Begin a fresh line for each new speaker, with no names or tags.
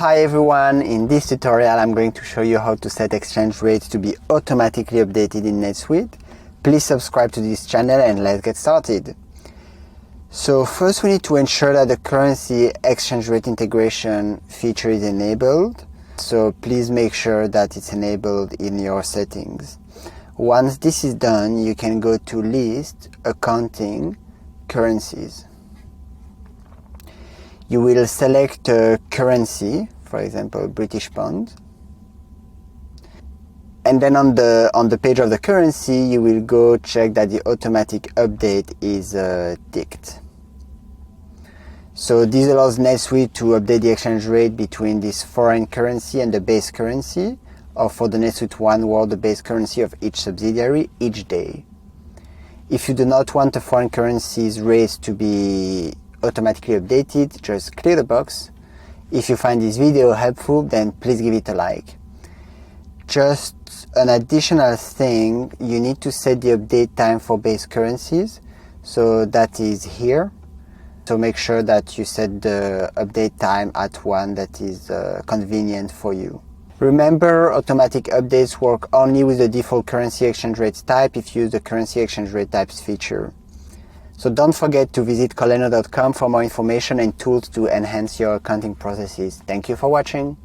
Hi everyone, in this tutorial I'm going to show you how to set exchange rates to be automatically updated in NetSuite. Please subscribe to this channel and let's get started. So first we need to ensure that the currency exchange rate integration feature is enabled. So please make sure that it's enabled in your settings. Once this is done, you can go to List, Accounting, Currencies. You will select a currency, for example, British pound. And then on the page of the currency, you will go check that the automatic update is ticked. So this allows NetSuite to update the exchange rate between this foreign currency and the base currency, or for the NetSuite One World, the base currency of each subsidiary each day. If you do not want the foreign currency's rates to be automatically updated, just click the box. If you find this video helpful, then please give it a like. Just an additional thing, you need to set the update time for base currencies. So that is here. So make sure that you set the update time at one that is convenient for you. Remember, automatic updates work only with the default currency exchange rates type if you use the currency exchange rate types feature. So don't forget to visit Kolleno.com for more information and tools to enhance your accounting processes. Thank you for watching.